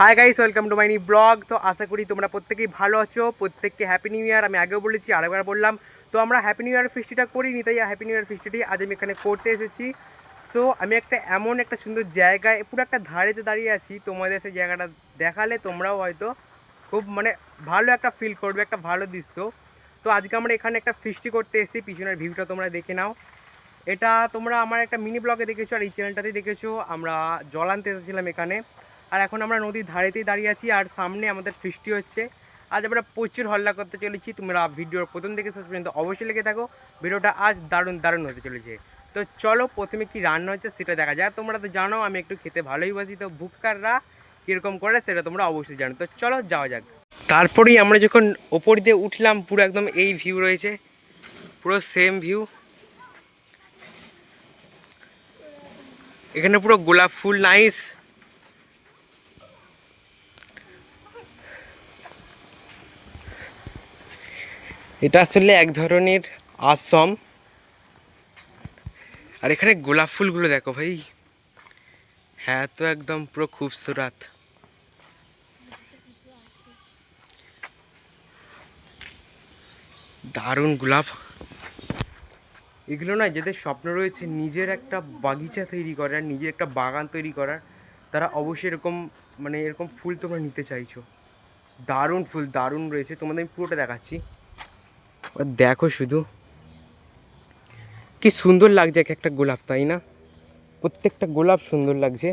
Hi guys, welcome to my new blog. তো আশা করি তোমরা প্রত্যেকেই ভালো আছো, প্রত্যেককে হ্যাপি নিউ ইয়ার। আমি আগেও বলেছি, আরেকবার বললাম। তো আমরা হ্যাপি নিউ ইয়ার ফিস্টিটা করিনি, তাই হ্যাপি নিউ ইয়ার ফিস্টিটি আজ আমি এখানে করতে এসেছি। সো আমি এমন একটা সুন্দর জায়গায় পুরো একটা ধারেতে দাঁড়িয়ে আছি। তোমাদের সেই জায়গাটা দেখালে তোমরাও হয়তো খুব ভালো একটা ফিল করবে, একটা ভালো দৃশ্য। তো আজকে আমরা এখানে একটা ফিস্টি করতে এসেছি। পিছনের ভিউটা তোমরা দেখে নাও। এটা তোমরা আমার একটা মিনি ব্লগে দেখেছো, আর এই চ্যানেলটাতেই দেখেছো। আমরা জল আনতে এসেছিলাম এখানে, আর এখন আমরা নদীর ধারেতেই দাঁড়িয়ে আছি, আর সামনে আমাদের ফিস্টি হচ্ছে। আজ আমরা প্রচুর হল্লা করতে চলেছি। তোমরা ভিডিওর প্রথম থেকে শেষ পর্যন্ত অবশ্যই লেগে থাকো, ভিডিওটা আজ দারুণ দারুণ হতে চলেছে। তো চলো প্রথমে কি রান্না হচ্ছে সেটা দেখা যায়। তোমরা তো জানো আমি একটু খেতে ভালোই বাসি, তো ভুক্কাররা কীরকম করে সেটা তোমরা অবশ্যই জানো। তো চলো যাওয়া যাক। তারপরেই আমরা যখন ওপর দিয়ে উঠলাম, পুরো একদম এই ভিউ রয়েছে, পুরো সেম ভিউ। এখানে পুরো গোলাপ ফুল, নাইস। এটা আসলে এক ধরনের আশ্রম। আর এখানে গোলাপ ফুলগুলো দেখো ভাই, হ্যাঁ তো একদম পুরো খুবসুরত। দারুণ গোলাপ। এগুলো না, যাদের স্বপ্ন রয়েছে নিজের একটা বাগিচা তৈরি করার, নিজের একটা বাগান তৈরি করার, তারা অবশ্যই এরকম এরকম ফুল তোমরা নিতে চাইছো। দারুণ ফুল, দারুণ রয়েছে। তোমাদের আমি পুরোটা দেখাচ্ছি, দেখো শুধু কি সুন্দর লাগছে এক একটা গোলাপ, তাই না? প্রত্যেকটা গোলাপ সুন্দর লাগছে।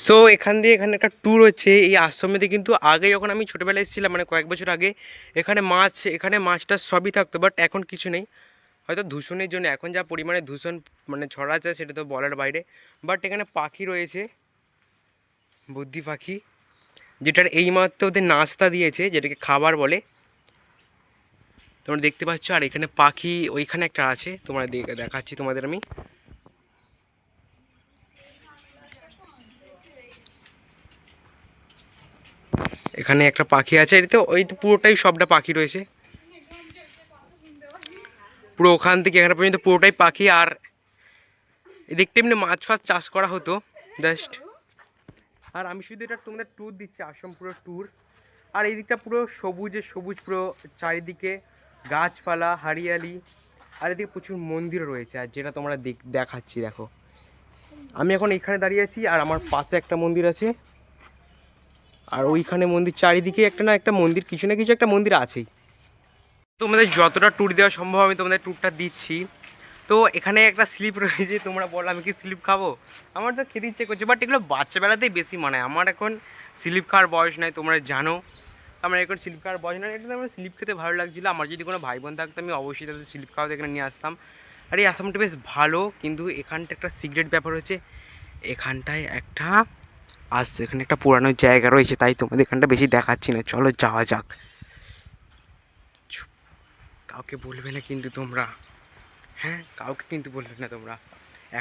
সো এখানে একটা ট্যুর হচ্ছে এই আশ্রমেতে। কিন্তু আগে যখন আমি ছোটোবেলায় এসেছিলাম, কয়েক বছর আগে, এখানে মাছটা সবই থাকতো, বাট এখন কিছু নেই। হয়তো দূষণের জন্য এখন যা পরিমাণে দূষণ ছড়াচ্ছে সেটা তো বলার বাইরে। বাট এখানে পাখি রয়েছে, বুদ্ধি পাখি, যেটার এইমাত্র ওদের নাস্তা দিয়েছে, যেটাকে খাবার বলে, তোমরা দেখতে পাচ্ছ। আর এখানে পাখি ওইখানে একটা আছে, তোমরা দেখাচ্ছি তোমাদের আমি। এখানে একটা পাখি আছে, এটা তো ওই পুরোটাই সবটা পাখি রয়েছে, পুরো ওখান থেকে এখানে পর্যন্ত পুরোটাই পাখি। আর এদিকটা এমনি মাছ ফাছ চাষ করা হতো জাস্ট। আর আমি শুধু এটা তোমাদের ট্যুর দিচ্ছি, আশ্রম পুরো ট্যুর। আর এই দিকটা পুরো সবুজে সবুজ, পুরো চারিদিকে গাছপালা, হারিয়ালি। আর এদিকে প্রচুর মন্দিরও রয়েছে, আর যেটা তোমরা দেখাচ্ছি দেখো। আমি এখন এখানে দাঁড়িয়ে আছি, আর আমার পাশে একটা মন্দির আছে, আর ওইখানে মন্দির, চারিদিকে একটা মন্দির, কিছু না কিছু একটা মন্দির আছেই। তোমাদের যতটা ট্যুর দেওয়া সম্ভব আমি তোমাদের ট্যুরটা দিচ্ছি। তো এখানে একটা স্লিপ রয়েছে, তোমরা বলো আমি কি স্লিপ খাবো? আমার তো খেতে ইচ্ছে করছে, বাট এগুলো বাচ্চাবেলাতেই বেশি মানায়। আমার এখন স্লিপ খাওয়ার বয়স নয়, তোমরা জানো। আমার এখন স্লিপ খাওয়ার বয়স নয়। এটা আমার স্লিপ খেতে ভালো লাগছিলো। আমার যদি কোনো ভাই বোন থাকতো, আমি অবশ্যই তাদের স্লিপ খাওয়াতে এখানে নিয়ে আসতাম। আর এই আসামটা বেশ ভালো, কিন্তু এখানটা একটা সিক্রেট ব্যাপার হচ্ছে, এখানটায় এখানে একটা পুরানো জায়গা রয়েছে, তাই তোমাদের এখানটা বেশি দেখাচ্ছি না। চলো যাওয়া যাক। কাউকে বলবে না কিন্তু তোমরা, হ্যাঁ কাউকে কিন্তু বলবে না তোমরা।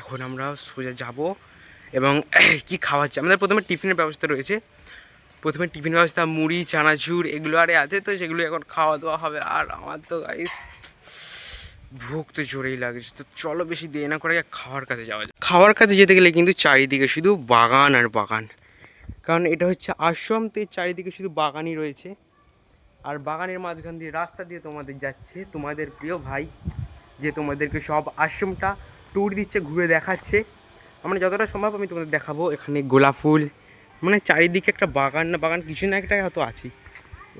এখন আমরা সোজা যাব, এবং কি খাওয়াচ্ছে আমাদের প্রথমে টিফিনের ব্যবস্থা রয়েছে। প্রথমে টিফিন ব্যবস্থা, মুড়ি, চানাচুর এগুলো আরে আছে, তো সেগুলো এখন খাওয়া দাওয়া হবে। আর আমার তো গাইস ভোগ তো জোরেই লাগছে। তো চলো বেশি দেরি না করে খাওয়ার কাছে যাওয়া যায়। খাওয়ার কাছে যেতে গেলে কিন্তু চারিদিকে শুধু বাগান আর বাগান, কারণ এটা হচ্ছে আশ্রম, তো চারিদিকে শুধু বাগানই রয়েছে। আর বাগানের মাঝখান দিয়ে রাস্তা দিয়ে তোমাদের যাচ্ছে তোমাদের প্রিয় ভাই, যে তোমাদেরকে সব আশ্রমটা ট্যুর দিচ্ছে, ঘুরে দেখাচ্ছে। আমরা যতটা সম্ভব আমি তোমাদের দেখাবো। এখানে গোলাপ ফুল, চারিদিকে একটা বাগান না বাগান কিছু না একটা হয়তো আছে।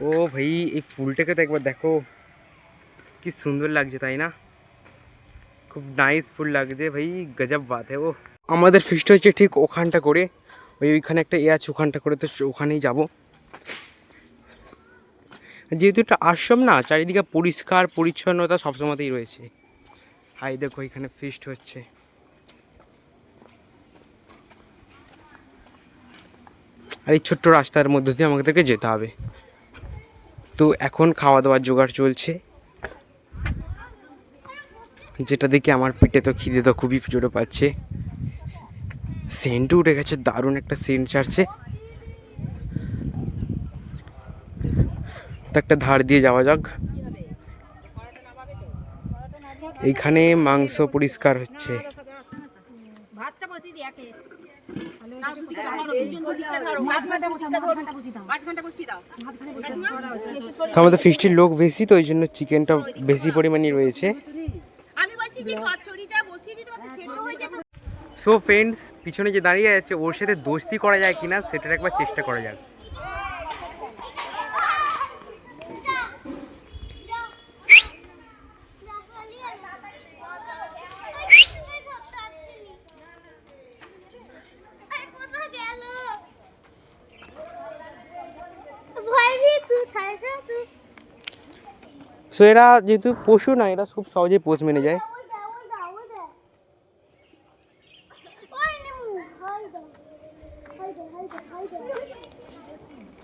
ও ভাই, এই ফুলটাকে তো একবার দেখো, কি সুন্দর লাগছে তাই না? খুব নাইস ফুল লাগছে ভাই, গজব বাত है। ও আমাদের ফিস্ট হচ্ছে ঠিক ওখানটা করে, ওইখানে একটা আছে ওখানটা করে, তো ওখানেই যাব। যেহেতু একটা আশ্রম না, চারিদিকে পরিষ্কার পরিচ্ছন্নতা সবসময়তেই রয়েছে। হাই দেখো এখানে ফিস্ট হচ্ছে। আর এই ছোট্ট রাস্তার মধ্যে দিয়ে আমাদেরকে যেতে হবে। তো এখন খাওয়া দাওয়ার জোগাড় চলছে, যেটা দেখে আমার পেটে তো খিদে তো খুবই জোরে পাচ্ছে। সেন্টও উঠে গেছে, দারুণ একটা সেন্ট ছাড়ছে। তো একটা ধার দিয়ে যাওয়া যাক। এইখানে মাংস পরিষ্কার হচ্ছে। তো আমাদের ফিস্টির লোক বেশি, তো ওই জন্য চিকেনটা বেশি পরিমাণে রয়েছে। সো ফ্রেন্ডস, পিছনে যে দাঁড়িয়ে আছে ওর সাথে দোস্তি করা যায় কিনা সেটার একবার চেষ্টা করা যাক। সো এরা যেহেতু পশু না, এরা খুব সহজেই পোষ মেনে যায়।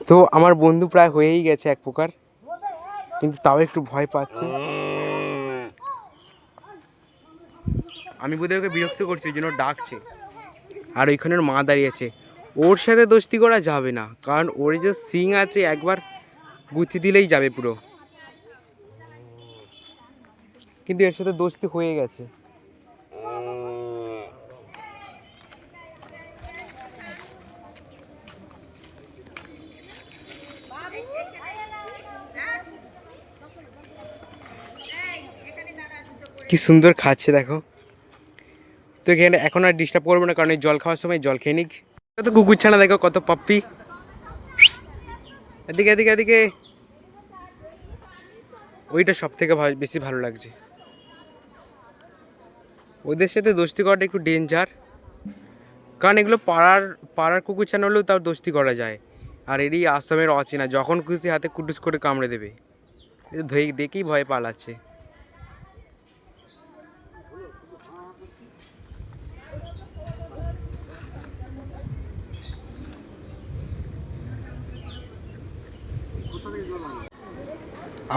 তো আমার বন্ধু প্রায় হয়েই গেছে এক প্রকার, কিন্তু তাও একটু ভয় পাচ্ছে। আমি বোধহয় ওকে বিরক্ত করছি, ওই জন্য ডাকছে। আর ওইখানের মা দাঁড়িয়েছে। ওর সাথে দোস্তি করা যাবে না, কারণ ওর যে সিং আছে একবার গুঁতি দিলেই যাবে পুরো। কিন্তু এর সাথে দোস্তি হয়ে গেছে। কি সুন্দর খাচ্ছে দেখো। তো এখানে এখন আর ডিস্টার্ব করবো না, কারণ এই জল খাওয়ার সময় জল খেয়ে নিক। কত কুকুর ছানা দেখো, কত পাপ্পি। এদিকে এদিকে এদিকে। ওইটা সব থেকে বেশি ভালো লাগছে। ওদের সাথে দোস্তি করাটা একটু ডেঞ্জার, কারণ এগুলো পাড়ার কুকুর ছানা হলেও তাও দোস্তি করা যায়। আর এরই আসামের অচেনা, যখন খুশি হাতে কুটুস করে কামড়ে দেবে। দেখেই ভয় পালাচ্ছে।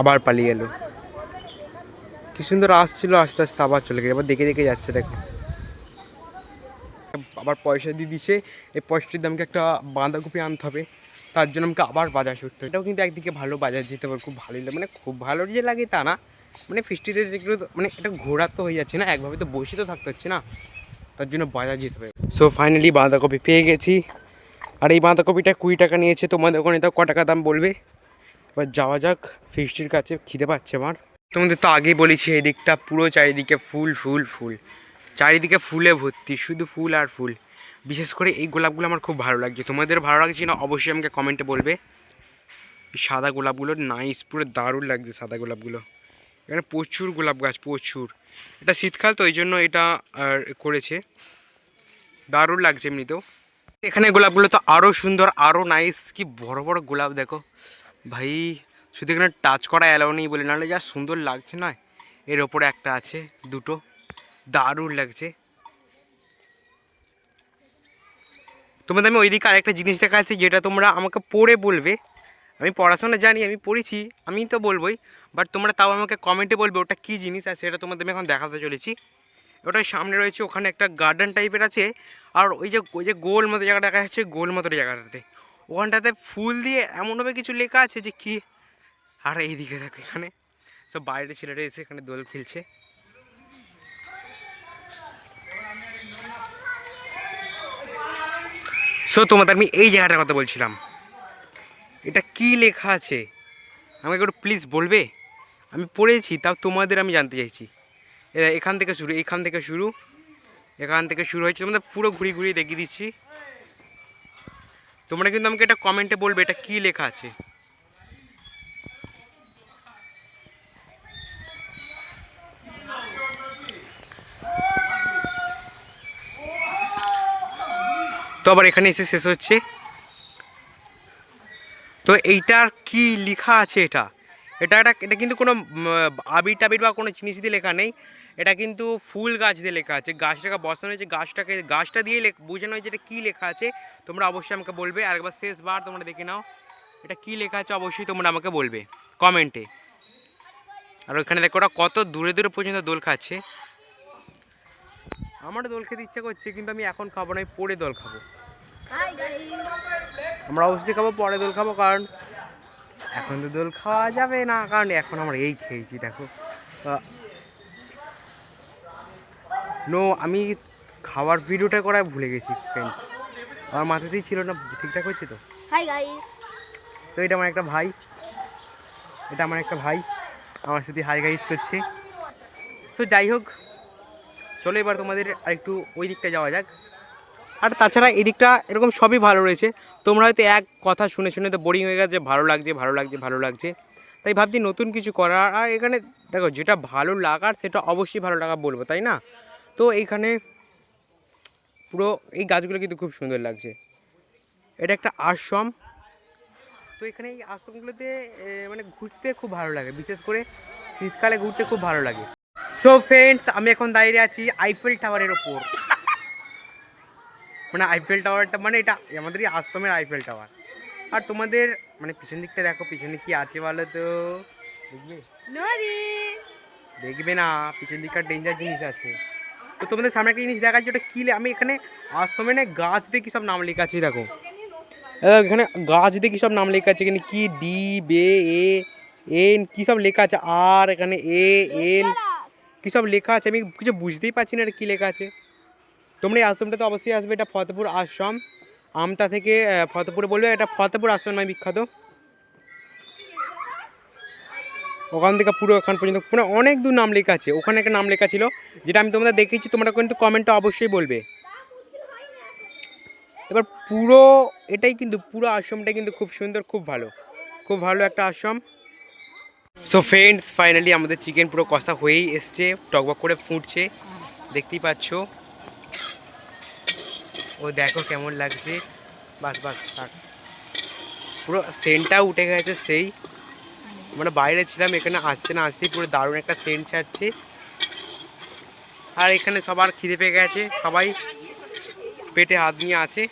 আবার পালিয়ে গেল। কি সুন্দর আসছিল, আস্তে আস্তে আবার চলে গেছে। আবার দেখে দেখে যাচ্ছে দেখো। আবার পয়সা দিয়ে দিছে, এই পয়সাটির দামকে একটা বাঁধাকপি আনতে হবে, তার জন্য আমাকে আবার বাজার করতে হবে। এটাও কিন্তু একদিকে ভালো, বাজার যেতে পারে খুব ভালোই লাগে। মানে খুব ভালো যে লাগে তা না, মানে ফিস্টিতে যেগুলো মানে এটা ঘোরা তো হয়ে যাচ্ছে না, একভাবে তো বসে তো থাকতে হচ্ছে না, তার জন্য বাজার যেতে হবে। সো ফাইনালি বাঁধাকপি পেয়ে গেছি। আর এই বাঁধাকপিটা 20 টাকা নিয়েছে। তোমাদের ওখানে তো ক টাকা দাম বলবে। এবার যাওয়া যাক ফিস্টির কাছে, খিদে পাচ্ছে আমার। তোমাদের তো আগেই বলেছি এই দিকটা পুরো চারিদিকে ফুল ফুল ফুল, চারিদিকে ফুলে ভর্তি, শুধু ফুল আর ফুল। বিশেষ করে এই গোলাপগুলো আমার খুব ভালো লাগছে। তোমাদের ভালো লাগছে না অবশ্যই আমাকে কমেন্টে বলবে। সাদা গোলাপগুলো নাইস, পুরো দারুণ লাগছে সাদা গোলাপগুলো। এখানে প্রচুর গোলাপ গাছ, প্রচুর। এটা শীতকাল তো ওই জন্য এটা করেছে, দারুণ লাগছে এমনিতেও। এখানে গোলাপগুলো তো আরও সুন্দর, আরও নাইস। কি বড় বড় গোলাপ দেখো ভাই, শুধু এখানে টাচ করা অ্যালাউ নেই বলে, নাহলে যা সুন্দর লাগছে না। এর ওপরে একটা আছে, দুটো, দারুণ লাগছে। তোমাদের আমি ওইদিকে আরেকটা জিনিস দেখা আছে, যেটা তোমরা আমাকে পড়ে বলবে। আমি পড়াশোনা জানি, আমি পড়েছি, আমি তো বলবোই, বাট তোমরা তাও আমাকে কমেন্টে বলবে ওটা কী জিনিস। আর সেটা তোমাদের আমি এখন দেখাতে চলেছি। ওটার সামনে রয়েছে, ওখানে একটা গার্ডেন টাইপের আছে। আর ওই যে গোল মতো জায়গাটা দেখা যাচ্ছে, গোল মতো জায়গাটাতে ওখানটাতে ফুল দিয়ে এমনভাবে কিছু লেখা আছে যে কি। আর এইদিকে দেখো এখানে সব বাইরে ছেলেরা এসে এখানে দোল খেলছে। সো তোমাদের আমি এই জায়গাটার কথা বলছিলাম, এটা কি লেখা আছে আমাকে একটু প্লিজ বলবে। আমি পড়েছি, তাও তোমাদের আমি জানতে চাইছি। এখান থেকে শুরু, এখান থেকে শুরু হয়েছে। তোমাদের পুরো ঘুরিয়ে ঘুরিয়ে দেখিয়ে দিচ্ছি। তোমরা কিন্তু আমাকে এটা কমেন্টে বলবে এটা কি লেখা আছে। তো আবার এখানে এসে শেষ হচ্ছে। তো এইটার কি লেখা আছে এটা এটা কিন্তু কোনো আবির টাবির বা কোনো জিনিস দিয়ে লেখা নেই, এটা কিন্তু ফুল গাছ দিয়ে লেখা আছে। গাছটাকে বসানো হয়েছে, গাছটা দিয়ে বোঝানো হয়েছে এটা কী লেখা আছে। তোমরা অবশ্যই আমাকে বলবে, আর একবার শেষবার তোমরা দেখে নাও এটা কী লেখা আছে, অবশ্যই তোমরা আমাকে বলবে কমেন্টে। আর ওইখানে দেখো ওরা কত দূরে দূরে পর্যন্ত দোল খাচ্ছে। আমারও দোল খেতে ইচ্ছা করছে, কিন্তু আমি এখন খাবো না, আমি পরে দোল খাবো। আমরা অবশ্যই খাবো, পরে দোল খাবো, কারণ এখন তো দোল খাওয়া যাবে না, কারণ এখন আমরা এই খেয়েছি দেখো। আমি খাওয়ার ভিডিওটা করা ভুলে গেছি ফ্রেন্ড, আমার মাথাতেই ছিল না। ঠিকঠাক হচ্ছে তো? Hi guys. তো এটা আমার একটা ভাই, আমার সাথে হাই গাইস করছে। তো যাই হোক, চলো এবার তোমাদের আরেকটু ওই দিকটা যাওয়া যাক। আর তাছাড়া এই দিকটা এরকম সবই ভালো রয়েছে। তোমরা হয়তো এক কথা শুনে শুনে তো বোরিং হয়ে গেছে, ভালো লাগছে, তাই ভাবছি নতুন কিছু করার। আর এখানে দেখো যেটা ভালো লাগার সেটা অবশ্যই ভালো লাগা বলবো, তাই না? তো এইখানে পুরো এই গাছগুলো কিন্তু খুব সুন্দর লাগছে। এটা একটা আশ্রম। তো এখানে এই আশ্রমগুলোতে মানে ঘুরতে খুব ভালো লাগে, বিশেষ করে শীতকালে ঘুরতে খুব ভালো লাগে। সো ফ্রেন্ডস, আমি এখন দাঁড়িয়ে আছি আইফেল টাওয়ারের ওপর। মানে আইফেল টাওয়ারটা মানে এটা আমাদের এই আশ্রমের আইফেল টাওয়ার। আর তোমাদের মানে পিছন দিকটা দেখো, পিছনে কি আছে বলো তো? দেখবে? দেখবে না, পিছন দিকটা ডেঞ্জার জিনিস আছে। তো তোমাদের সামনে একটা জিনিস দেখাচ্ছি, ওটা কি আমি এখানে আশ্রমে না গাছ দিয়ে কি সব নাম লেখা আছে দেখো। এখানে গাছ দিয়ে কি সব নাম লেখা আছে, এখানে কি ডি বে এ এন কী সব লেখা আছে, আর এখানে এ এল কী সব লেখা আছে, আমি কিছু বুঝতেই পারছি না এটা কী লেখা আছে। তোমরা এই আশ্রমটা তো অবশ্যই আসবে, এটা ফতেপুর আশ্রম। আমতা থেকে ফতেপুরে বলবে, এটা ফতেপুর আশ্রম নয় বিখ্যাত। ওখান থেকে পুরো ওখান পর্যন্ত পুরো অনেক দূর নাম লেখা আছে। ওখানে একটা নাম লেখা ছিল যেটা আমি তোমাদের দেখেছি, তোমরা কিন্তু কমেন্টে অবশ্যই বলবে। এবার পুরো এটাই কিন্তু পুরো আশ্রমটা কিন্তু খুব সুন্দর, খুব ভালো একটা আশ্রম। সো ফ্রেন্ডস, ফাইনালি আমাদের চিকেন পুরো কষা হয়েই এসছে, টকবক করে ফুটছে, দেখতেই পাচ্ছ। ও দেখো কেমন লাগছে, বাস পুরো সেন্টটাও উঠে গেছে সেই, মানে বাইরে ছিলাম, এখানে আসতে না আসতেই পুরো দারুণ একটা সেন্ট ছাড়ছে। আর এখানে সবার খিদে পেয়ে গেছে, সবাই পেটে হাত নিয়ে আছে।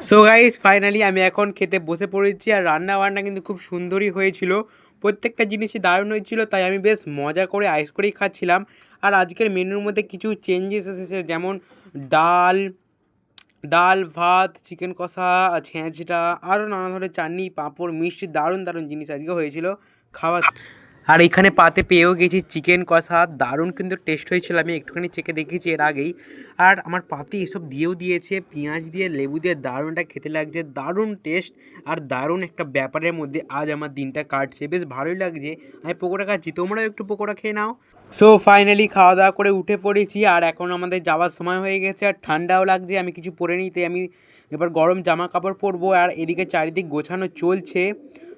সো গাইস, ফাইনালি আমি এখন খেতে বসে পড়েছি। আর রান্না বান্না কিন্তু খুব সুন্দরই হয়েছিল, প্রত্যেকটা জিনিসই দারুণ হয়েছিল, তাই আমি বেশ মজা করে আইস করেই খাচ্ছিলাম। আর আজকের মেনুর মধ্যে কিছু চেঞ্জেস এসেছে, যেমন ডাল ভাত, চিকেন কষা, ছেঁচড়া, আরও নানা ধরনের চাটনি, পাঁপড়, মিষ্টি, দারুণ জিনিস আজকে হয়েছিল খাওয়া। আর এখানে পাতে পেয়েও গেছি চিকেন কষা, দারুণ কিন্তু টেস্ট হয়েছিল, আমি একটুখানি চেখে দেখেছি এর আগেই। আর আমার পাতে এসব দিয়েও দিয়েছে, পেঁয়াজ দিয়ে, লেবু দিয়ে, দারুণটা খেতে লাগছে, দারুণ টেস্ট। আর দারুণ একটা ব্যাপারের মধ্যে আজ আমার দিনটা কাটছে, বেশ ভালোই লাগছে। আমি পকোড়া খাচ্ছি, তোমরাও একটু পকোড়া খেয়ে নাও। সো ফাইনালি খাওয়া দাওয়া করে উঠে পড়েছি, আর এখন আমাদের যাওয়ার সময় হয়ে গেছে, আর ঠান্ডাও লাগছে, আমি কিছু পরে নিতে, আমি এবার গরম জামা কাপড় পরবো। আর এদিকে চারিদিক গোছানো চলছে,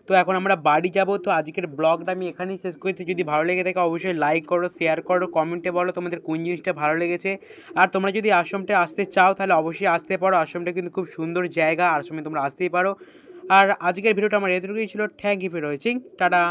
তো এখন আমরা বাড়ি যাব। তো আজকের ব্লগটা আমি এখানেই শেষ করেছি। যদি ভালো লেগে থাকে অবশ্যই লাইক করো, শেয়ার করো, কমেন্টে বলো তোমাদের কোন জিনিসটা ভালো লেগেছে। আর তোমরা যদি আশ্রমটা আসতে চাও তাহলে অবশ্যই আসতে পারো, আশ্রমটা কিন্তু খুব সুন্দর জায়গা, আশ্রমে তোমরা আসতেই পারো। আর আজকের ভিডিওটা আমার এতটুকুই ছিল। Thank you for watching, tata.